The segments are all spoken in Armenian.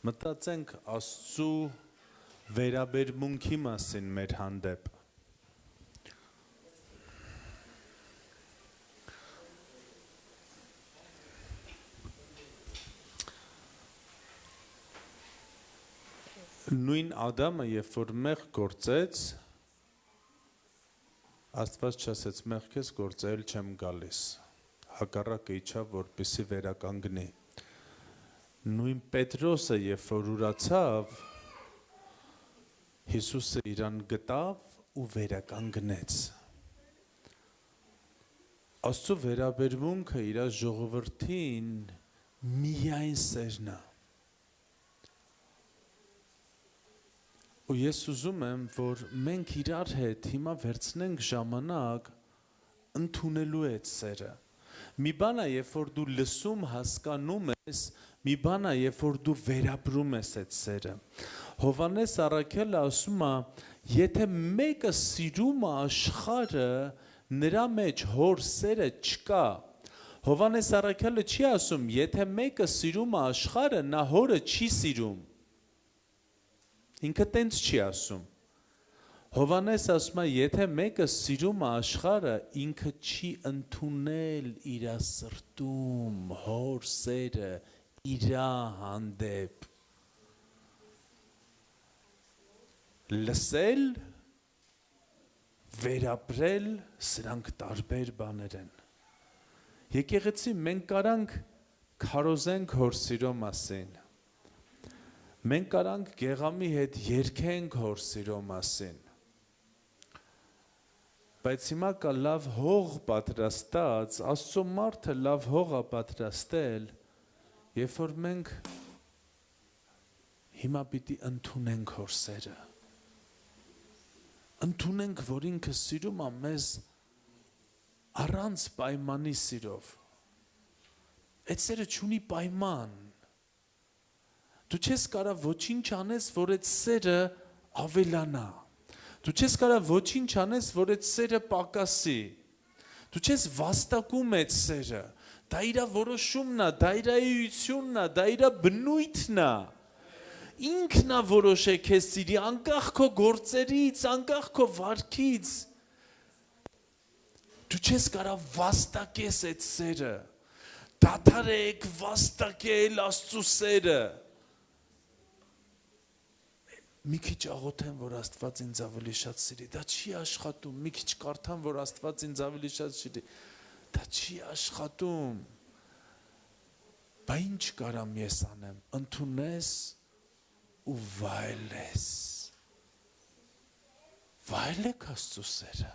Մտածենք Աստծու վերաբերմունքի մասին մեր հանդեպ։ Նույն Ադամը, երբ որ մեղք գործեց, Աստված չասեց մեղք ես գործել չեմ գալիս, հակառակը իջավ, որպեսզի վերականգնի։ Նույն Պետրոսը, երբ որ ուրացավ, Հիսուսը իրան գտավ ու վերականգնեց։ Աստծո վերաբերմունքը իր ժողովրդին միայն սերն է։ Ու ես ուզում եմ, որ մենք իրար հետ հիմա վերցնենք ժամանակ ընդունելու այդ սերը։ Մի բան է, երբ որ դու լսում հասկանում ես, մի բան է, երբ որ դու վերապրում ես այդ սերը։ Հովհաննես առաքյալը ասում է, եթե մեկը սիրում է աշխարհը, նրա մեջ հոր սերը չկա։ Հովհաննես առաքյալը չի ասում, եթե մեկը սիրում է աշխարհը, նա հորը չի սիրում։ Ինքը տենց չի ասում։ Հովհաննես ասում է, եթե մեկը սիրում է աշխարհը, ինքը չի ընդունել իր սրտում հոր սերը իր հանդեպ։ Լսել, վերապրել, սրանք տարբեր բաներ են։ Եկեղեցի մենք կարանք քարոզենք հոր սիրո մասին։ Մենք կարանք գեղամի հետ երգենք հոր սիրո մասին։ Բայց հիմա կա լավ հող պատրաստած, Աստծո մարդը լավ հող է պատրաստել, երբ որ մենք հիմա պիտի ընդունենք հոր սերը։ Ընդունենք, որ ինքը սիրում է մեզ առանց պայմանի սիրով։ Այդ սերը չունի պայման։ Դու չես կարող ոչինչ անես, որ այդ սերը ավելանա։ Դու չես կարող ոչինչ անես, որ այդ սերը պակասի։ Դու չես վաստակում այդ սերը։ Դա իր որոշումն է, դա իր էությունն է, դա իր բնույթն է։ Ինքն է որոշե քեզ սիրի, անկախ քո գործերից, անկախ քո վարքից։ Դու չես կարող վաստակես այդ սերը։ Դադարեք վաստակել Աստծո սերը։ Մի քիչ աղոթեմ, որ Աստված ինձ ավելի շատ սիրի, դա չի աշխատում, մի քիչ կարդամ, որ Աստված ինձ ավելի շատ սիրի, դա չի աշխատում, բա ինչ կարամ ես անեմ, ընդունես ու վայելես, վայելեք Աստծո սերը,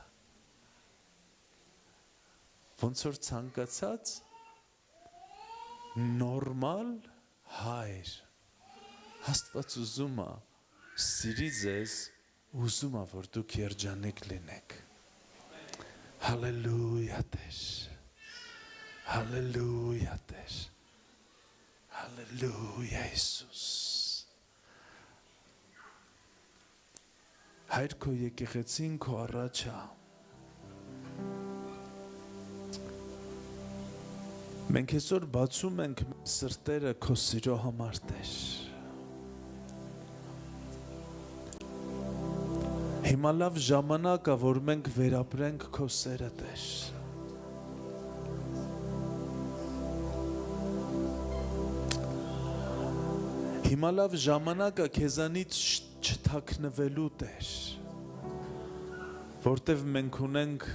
ոնց որ ցանկացած նորմալ հայր, Աստված ուզում է սիրի ձեզ, ուզում է, որ դուք երջանիկ լինեք։ Հալելույա Տեր, հալելույա Տեր, հալելույա Հիսուս։ Հայր քո եկեղեցին քո առաջ է։ Մենք այսօր բացում ենք սրտերը քո սիրո համար, Տեր։ Հիմա լավ ժամանակ է, որ մենք վերապրենք քո սերը, Տեր։ Հիմա լավ ժամանակ է քեզանից չթաքնվելու, Տեր, որտև մենք ունենք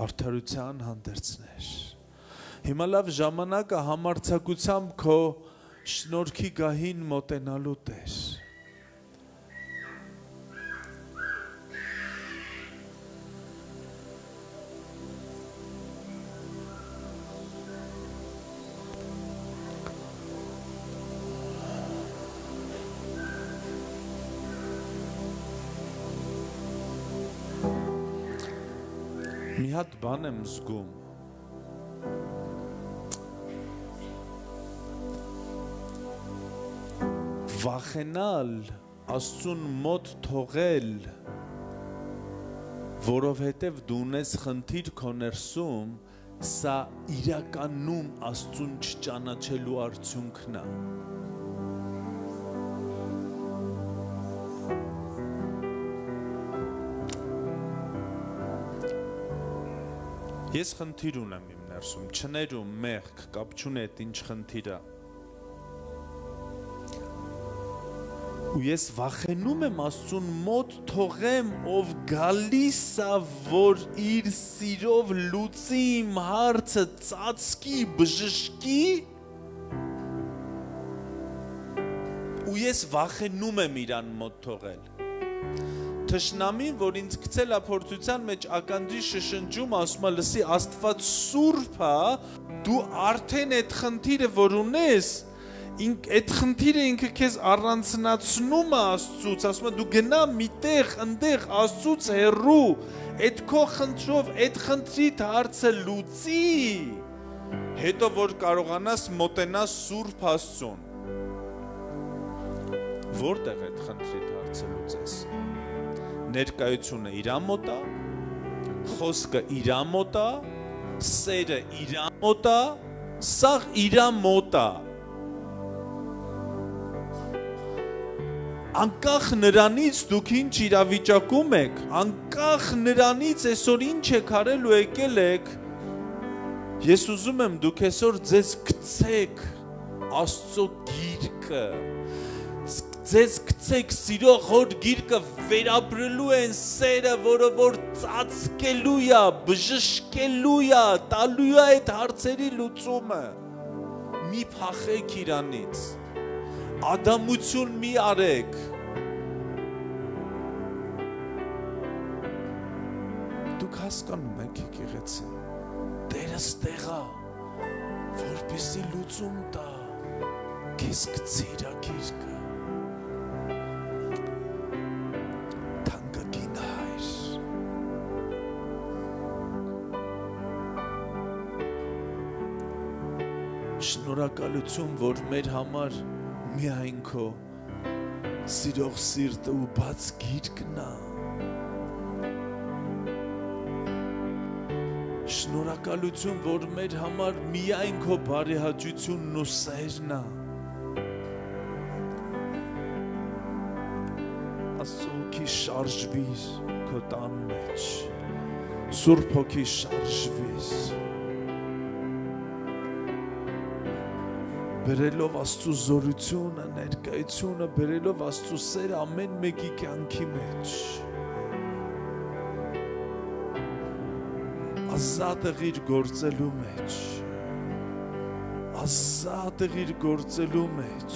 արդարության հանդերձներ։ Հիմա լավ ժամանակ է համարձակությամբ քո շնորհքի գահին մոտենալու, Տեր։ Մի հատ բան եմ զգում։ Վախենալ, Աստծուն մոտ թողել, որովհետև դու ունես խնդիր քո ներսում, սա իրականում Աստծուն չճանաչելու արդյունքն է։ Ես խնդիր ունեմ իմ ներսում, չներում, մեղք, կապ չունի այդ ինչ խնդիրը։ Ու ես վախենում եմ Աստծուն մոտ թողեմ, ով գալիս է, որ իր սիրով լուծի իմ հարցը, ծածկի, բժշկի, ու ես վախենում եմ իրան մոտ թողել։ Թշնամին, որ ինձ գցել է փորձության մեջ ականդի շշնջում, ասում է, լսի, Աստված սուրբ է, դու արդեն այդ խնդիրը, որ ունես, այդ խնդիրը ինքը քեզ առանցնացնում է Աստծուց, ասում է, դու գնա միտեղ, ընդեղ Աստծուց հեռու, այդ քո խնդրով, այդ խնդրիդ հարցը լուծի, հետո որ կարողանաս մոտենաս Սուրբ Աստծուն։ Որտեղ այդ խնդրիդ հարցը լուծես։ Ներկայությունը իրա մոտ է, խոսքը իրա մոտ է, սերը իրա մոտ է, սաղ իրա մոտ է։ Անկախ նրանից դուք ինչ իրավիճակում եք, անկախ նրանից այսօր ինչ եք արել ու եկել եք, ես ուզում եմ դուք այսօր ձեզ գցեք Աստծո գիրկը, ձեզ գցեք սիրո խոր գիրկը, վերապրելու են սերը, որը որ ծածկելու է, բժշկելու է, տալու է այդ հարցերի լուծումը։ Մի փախեք իրանից, ադամություն մի արեք։ Դուք հասկանում եք եկեղեցի, Տերը ստեղ է, որպեսզի լուծում տա, քեզ գցի իր գիրկը։ Շնորհակալություն, որ մեր համար միայն քո սիրող սիրտը ու բաց գիրկն է։ Շնորհակալություն, որ մեր համար միայն քո բարեհաճությունն ու սերն է։ Աստծո հոգի շարժվիր քո տան մեջ, Սուրբ հոգի շարժվիր, բերելով Աստծո զորությունը, ներկայությունը, բերելով Աստծո սերը ամեն մեկի կյանքի մեջ։ Ազատ եղիր գործելու մեջ, ազատ եղիր գործելու մեջ։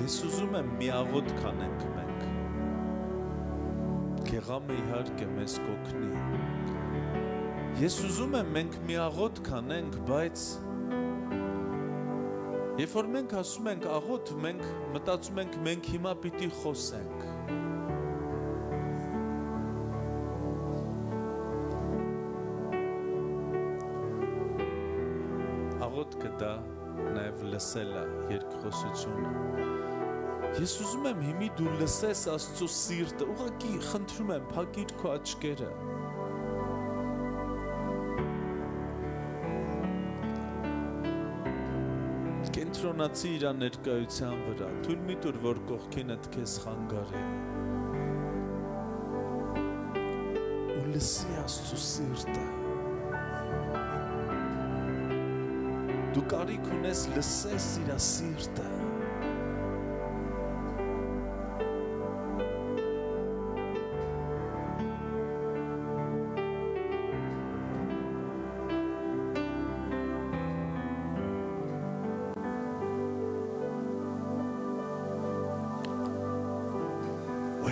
Ես ուզում եմ մի աղոտ կանենք մենք, գեղամը իհարկե մեզ կօգնի, ես ուզում եմ մենք մի աղոտ կանենք, բայց երբ որ մենք ասում ենք աղոտ, մենք մտածում ենք մենք հիմա պիտի խոսենք, աղոտ կդա նաև լսելա երկխոսությունը։ Ես ուզում եմ հիմի դու լսես Աստծո սիրտը, ուղղակի խնդրում եմ, փակիր քո աչքերը։ Կենտրոնացի իր ներկայության վրա, թույլ մի տուր, որ կողքինդ քեզ խանգարի։ Ու լսի Աստծո սիրտը։ Դու կարիք ունես լսես իր սիրտը։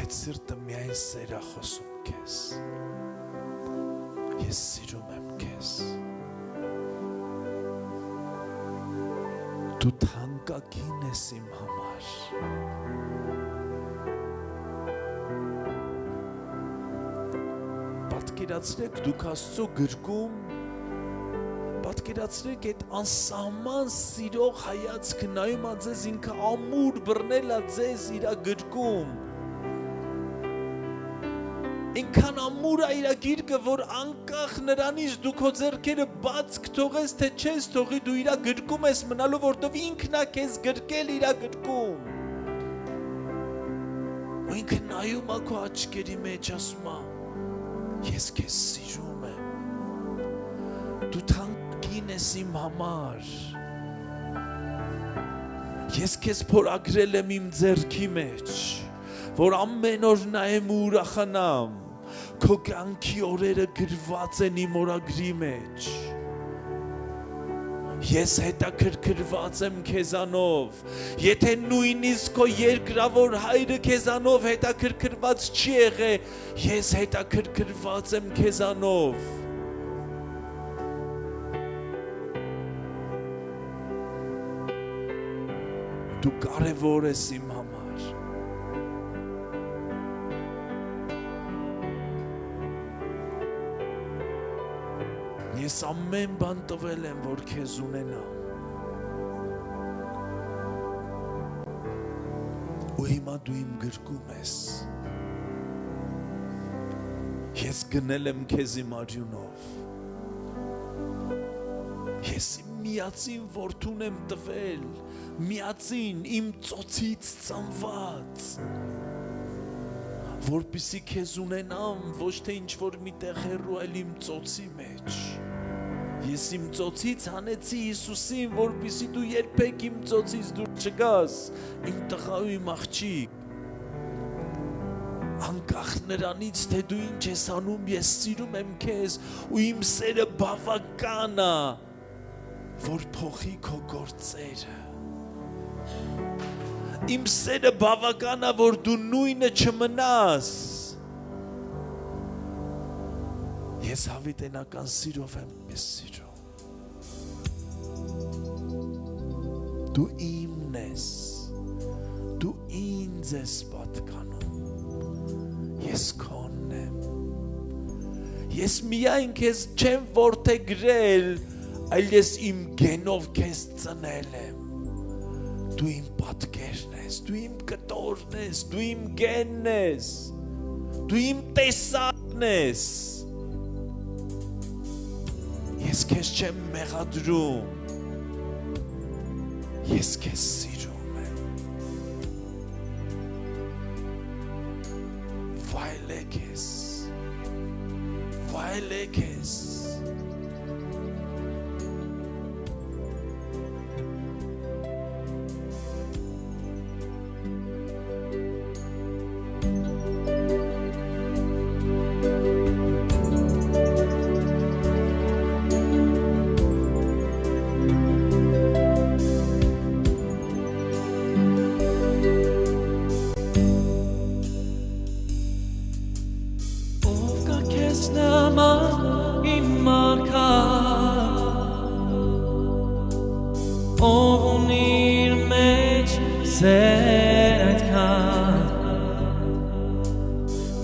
Այդ սիրտը միայն սեր է խոսում քեզ։ Ես սիրում եմ քեզ։ Դու թանկագին ես իմ համար։ Պատկեր պատկերացրեք դուք Աստծո գրկում, պատկերացրեք այդ անսահման սիրող հայացքը նայում ա ձեզ, ինքը ամուր բռնել ա ձեզ իր գրկում, ինքան ամուր ա իր գիրկը, որ անկախ նրանից դու քո ձեռքերը բաց կթողես, թե չես թողի, դու իր գրկում ես մնալու, որտով ինքն ա քեզ գրկել իր գրկում, ու ինքը նայում ա քո աչքերի մեջ, ասում ա ես քեզ սիրում եմ, դու թանկագին ես իմ համար, ես քեզ փորագրել եմ իմ ձեռքի մեջ, որ ամեն օր նայեմ ու ուրախանամ, քո կյանքի օրերը գրված են իմ օրագրի մեջ, ես հետաքրքրված եմ քեզանով, եթե նույնիսկ քո երկրավոր հայրը քեզանով հետաքրքրված չի եղել, ես հետաքրքրված եմ քեզանով, դու կարևոր ես իմ համար, ես ամեն բան տվել եմ, որ քեզ ունենամ, ու հիմա դու իմ գրկում ես, ես գնել եմ քեզ իմ արյունով, ես իմ միածին որդուն եմ տվել, միածին իմ ծոցից ծնված, որպեսզի քեզ ունենամ, ոչ թե ինչ-որ միտեղ հեռու, այլ իմ ծոցի մեջ, ես իմ ծոցից հանեցի Հիսուսին, որպեսզի դու երբեք իմ ծոցից դուրս չգաս, իմ տղա ու իմ աղջիկ, անկախ նրանից, թե դու ինչ ես անում, ես սիրում եմ քեզ, ու իմ սերը բավական է, որ փոխի քո գործերը, իմ սերը բավական է, որ դու նույնը չմնաս, ես հավիտենական սիրով եմ ես սիրում, դու իմն ես, դու ինձ ես պատկանում, ես քոնն եմ, ես միայն քեզ չեմ որդեգրել, այլ ես իմ գենով քեզ ծնել եմ, դու իմ պատկերն ես, դու իմ կտորն ես, դու իմ գենն ես, դու իմ տեսակն ես, ես քեզ չեմ մեղադրում, ես քեզ սիրում եմ, վայել քեզ,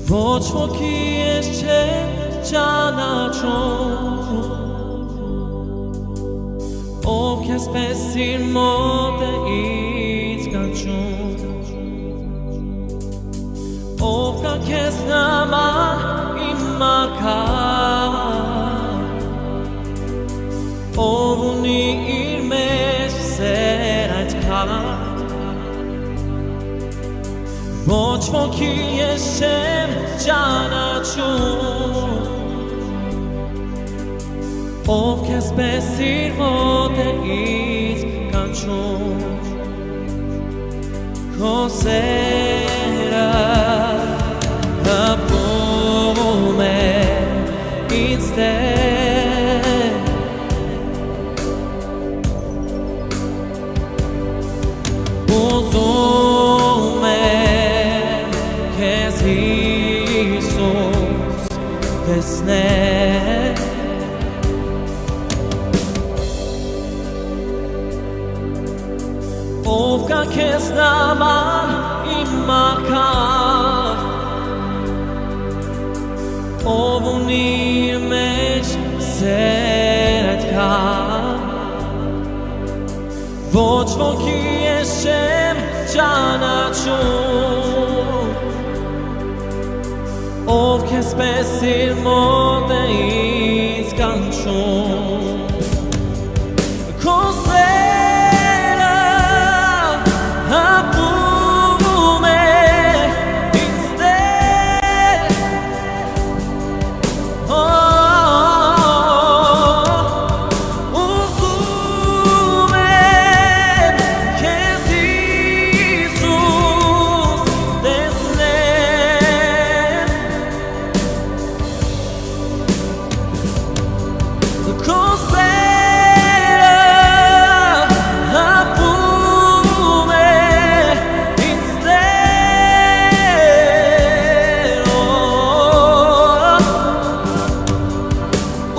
ոչ ոքի ես չեմ ճանաչում, ով քեզ պես իր մոտ է ինձ կանչում, ով կա քեզ նման իմ մարգար, ով ունի իր մեջ սեր այդքան, ոչ ոքի ես չեմ ճանաչում, ով քեզ պես իր մոտ է ինձ կանչում, քո սերը հպում է ինձ դեր, ուզում եմ քեզ Հիսուս տեսնել, ով կա քեզ նման իմ մարգար, ով ունի իր մեջ սեր այդքան ոչ ոքի ես չեմ ճանաչում ով քեզ պես իր մոտ է ինձ կանչում քո սերը հապում է ինձ դեր ուզում եմ քեզ Հիսուս տեսնել քո սերը հապում է ինձ դեր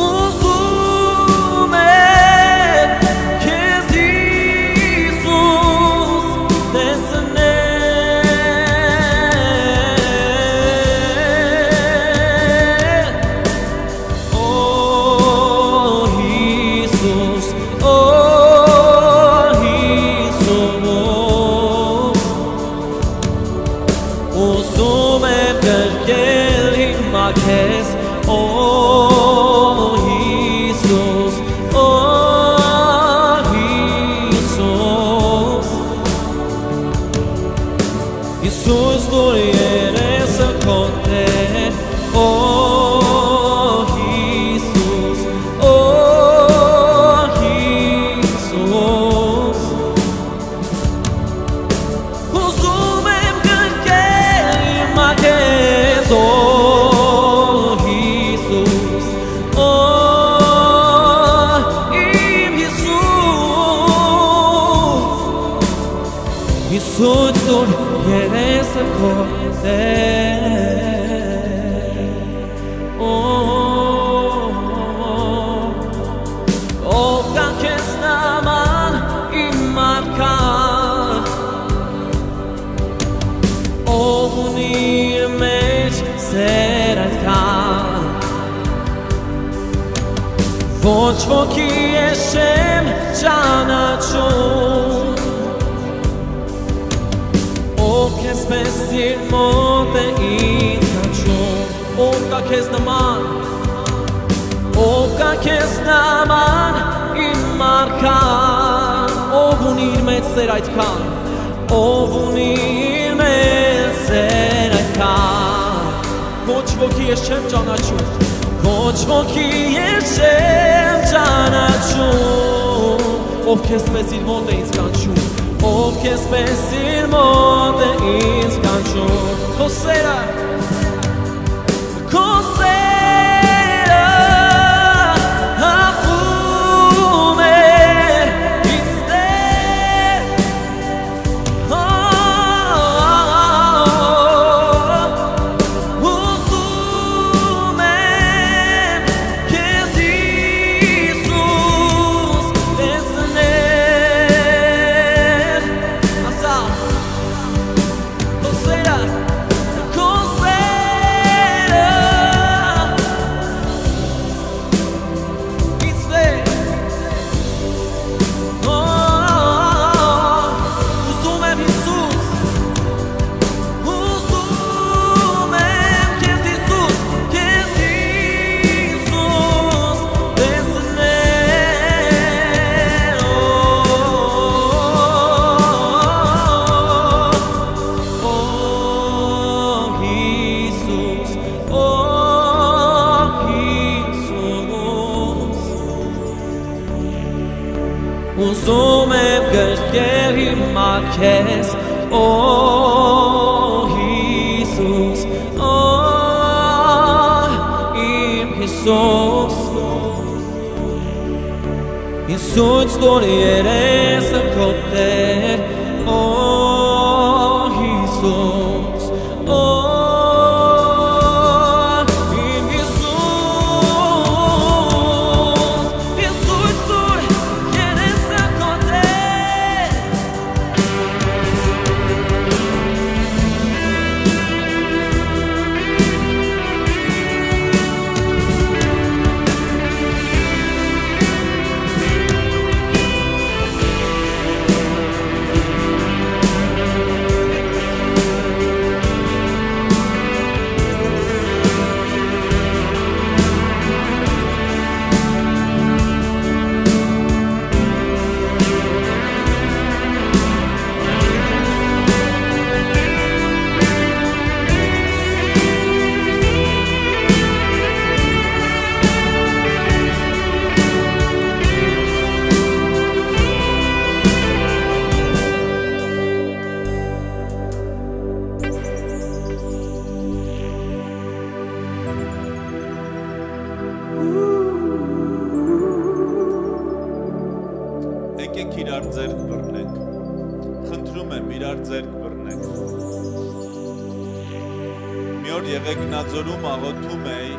ուզում եմ քեզ Հիսուս Ուզում եմ գրկել հիմա քեզ Հիսուս Հիսուս Հիսուս դուր երեսը քո տեր Հիսուս Հիսուս Ուզում եմ գրկել հիմա քեզ Հիսուս իմ Հիսուս Հիսուս դուր երեսը քո տեր ով կա քեզ նման իմ մարգան ով ունի իր մեջ սեր այդքան ոչ ոքի ես չեմ ճանաչում ով քեզ պես իր մոտ է ինձ կանչում ով կա քեզ նման իմ մարգան ով ունի իր մեջ սեր այդքան ով ունի իր մեջ սեր այդքան ոչ ոքի ես չեմ ճանաչում ոչ ոքի ես չեմ ճանաչում ով քեզ պես իր մոտ է ինձ կանչում ով քեզ պես իր մոտ է ինձ կանչում քո սերը հապում է ինձ դեր ուզում եմ քեզ Հիսուս տեսնել ասա քո սերը Ուզում եմ գրկել հիմա քեզ Հիսուս իմ Հիսուս Հիսուս դուր երեսը քո տեր Հիսուս իրար ձեռք բռնեք։ Մի օր Եղեգնաձորում աղոթում էի,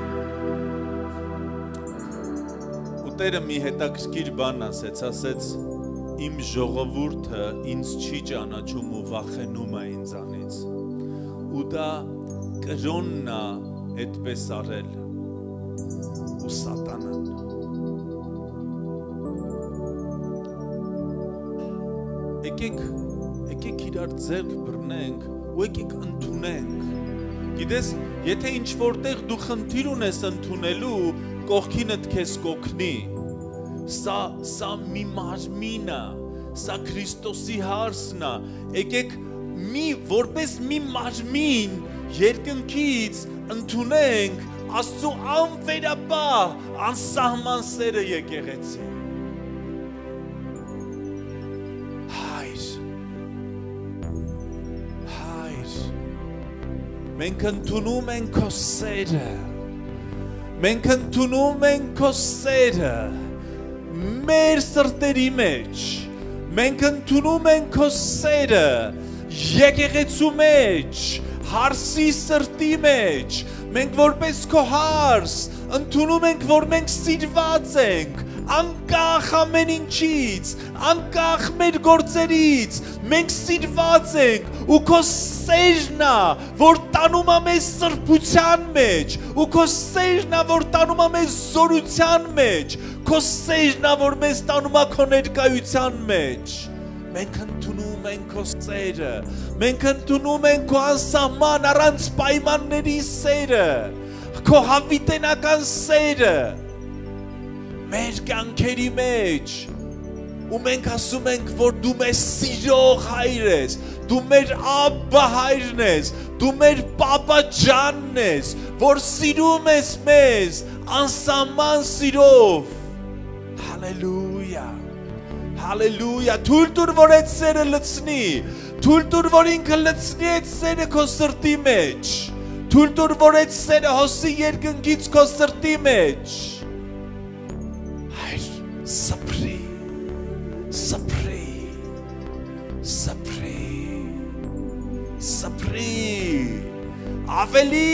ու Տերը մի հետաքրքիր բան ասեց, իմ ժողովուրդը ինձ չի ճանաչում ու վախենում է ինձանից։ Ու դա կրոնն է այդպես արել ու սատանան։ Եկեք իրար ձեռք բռնենք ու եկեք ընդունենք։ Գիտես, եթե ինչ որտեղ դու խնդիր ունես ընդունելու, կողքինդ քեզ կօգնի։ Սա մի մարմին է, սա Քրիստոսի հարսն է։ Եկեք որպես մի մարմին երկնքից ընդունենք Աստծո անվերապահ, անսահման սերը եկեղեցի։ Մենք ընդունում ենք քո սերը, մենք ընդունում ենք քո սերը մեր սրտերի մեջ, մենք ընդունում ենք քո սերը եկեղեցու մեջ, հարսի սրտի մեջ, մենք որպես քո հարս ընդունում ենք, որ մենք սիրված ենք, անկախ ամեն ինչից, անկախ մեր գործերից, մենք սիրված ենք ու քո սերն է, որ տանում է մեզ սրբության մեջ, ու քո սերն է, որ տանում է մեզ զորության մեջ, քո սերն է, որ մեզ տանում է քո ներկայության մեջ։ Մենք ընդունում ենք քո սերը, մենք ընդունում ենք քո անսահման առանց պայմանների սերը, քո հավիտենական սերը մեր կյանքերի մեջ, ու մենք ասում ենք, որ դու մեզ սիրող հայր ես, դու մեր աբա հայրն ես, դու մեր պապա ջանն ես, որ սիրում ես մեզ անսահման սիրով։ Հալելույա, հալելույա, թույլ տուր, որ այդ սերը լցնի, թույլ տուր, որ ինքը լցնի այդ սերը քո սրտի մեջ, թույլ տուր, որ այդ սերը հոսի երկնքից քո սրտի մեջ։ Հայր, սփռի, սփռի, սփռի, սփռի, ավելի,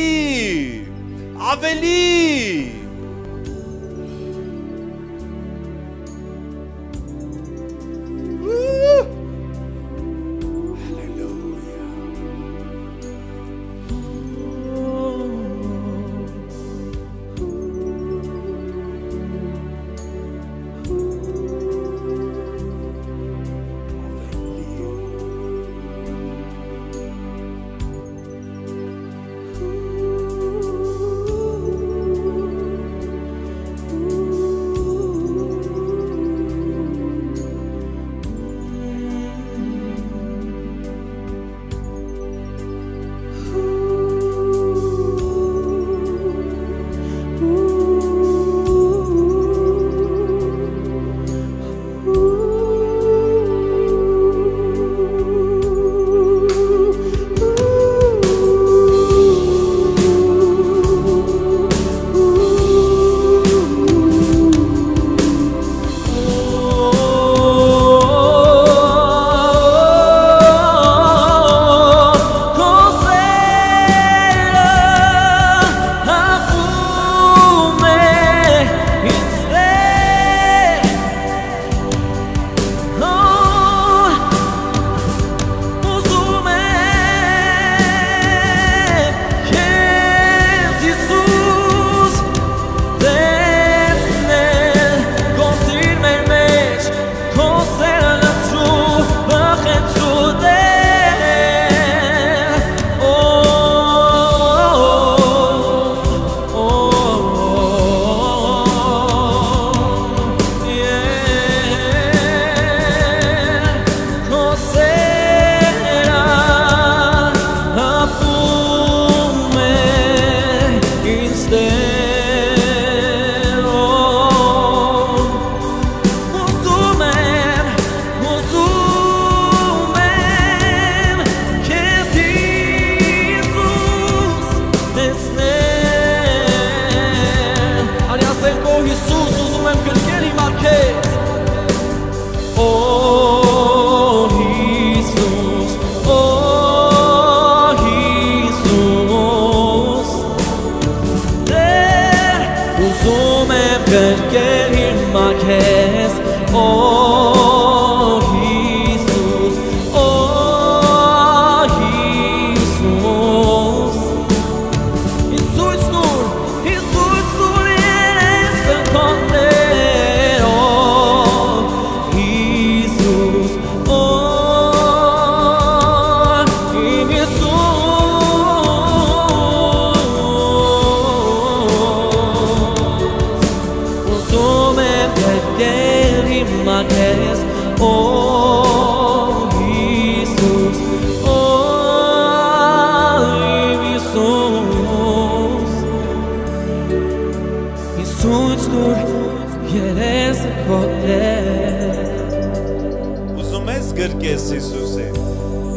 Հիսուսին։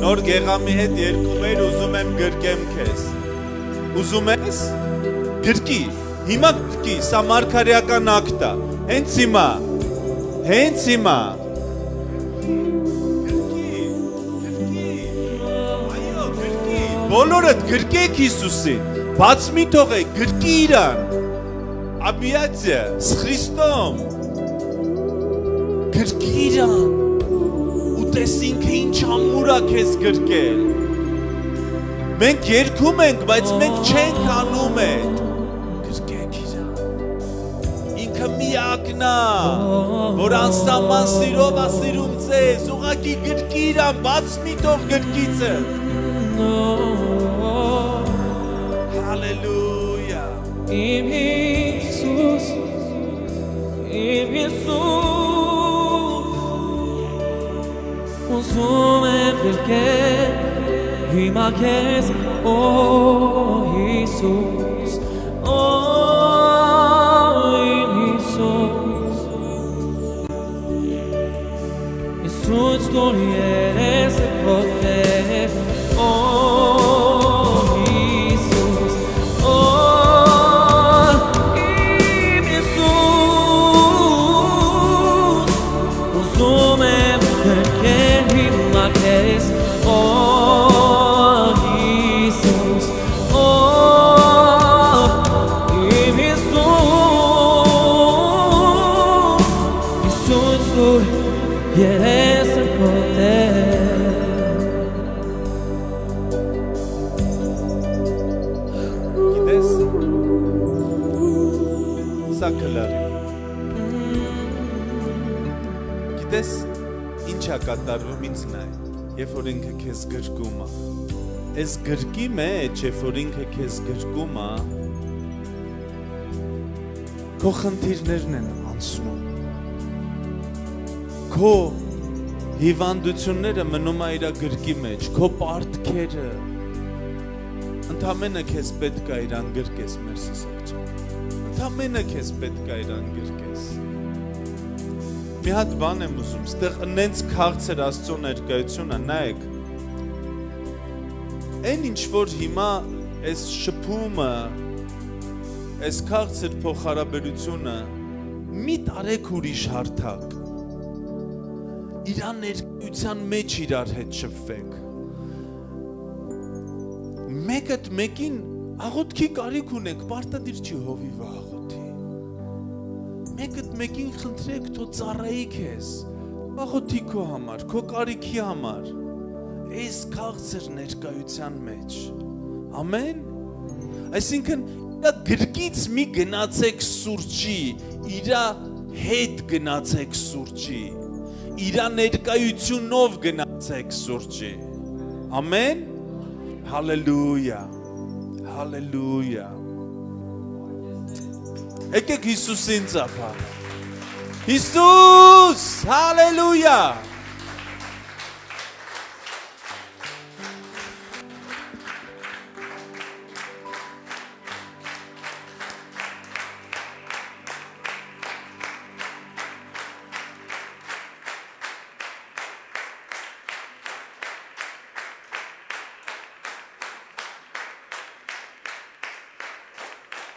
Նոր գեղամի հետ երկում էր, ուզում եմ գրկեմ քեզ։ Ուզում ես? Գրկի։ Հիմա գրկի, սա մարգարեական ակտ է։ Հենց հիմա։ Հենց հիմա։ Բոլորդ գրկեք Հիսուսին, բաց մի թողեք, գրկի իրան, Աբիացիա, с Քրիստոմ, գրկի իրան, ու տես ինքը ինչ ամուր է քեզ գրկել, մենք երգում ենք, բայց մենք չենք անում էդ, գրկեք իրան, ինքը միակն է, որ անսահման սիրով է սիրում ձեզ, ուղղակի գրկի իրան, բաց մի թող գրկիցը, Halleluja. Im Jesus, usume perché prima che oh Jesus, im Jesus, Jesus storie se pote, oh Jesus, oh im Jesus, usume perché prima che oh Jesus, oh im Jesus, storie se pote. Գիտես ինչ է կատարվում ինձ նայ, երբ որ ինքը քեզ գրկում է։ Այս գրկի մեջ, երբ որ ինքը քեզ գրկում է, քո խնդիրներն են անցնում։ Քո հիվանդությունները մնում է իր գրկի մեջ, քո պարտքերը։ Ընդամենը քեզ պետք է իրան գրկես, մեր սիսակ ջան։ Ընդամենը քեզ պետք է իրան գրկես։ Մի հատ բան եմ ուզում, ստեղ նենց քաղցր Աստծո ներկայությունը, նայեք։ Այն ինչ որ հիմա այս շփումը, այս քաղցր փոխհարաբերությունը, մի տարեք ուրիշ հարթակ։ Իրան ներկայության մեջ իրար հետ շփվեք։ Մեկդ մեկին աղոթքի կարիք ունեք, պարտադիր չի հովիվը աղոթի։ Մեկդ մեկին խնդրեք, թո ծառայի քեզ, աղոթի քո համար, քո կարիքի համար, այս քաղցր ներկայության մեջ, ամեն, այսինքն, իրա գրկից մի գնացեք սուրջի, իրա հետ գնացեք սուրջի, իրա ներկայությունով գնացեք սուրջի, ամեն, հալելույա, հալելույա, Եկեք Հիսուսին ծափանք։ Հիսուս, հալելույա։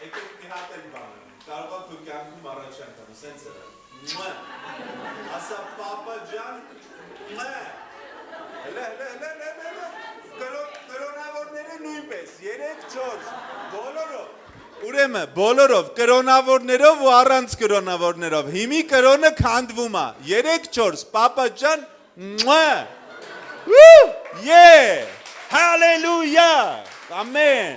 Եկեք մի հատ էլ բան։ Կարող է դու կյանքում առաջ անգամ, սենց է։ Ասա պապա ջան, կրոնավորները նույնպես, 3-4, բոլորով, ուրեմն, բոլորով, կրոնավորներով ու առանց կրոնավորներով, հիմի կրոնը քանդվում է, 3-4, պապա ջան, հալելույա, ամեն,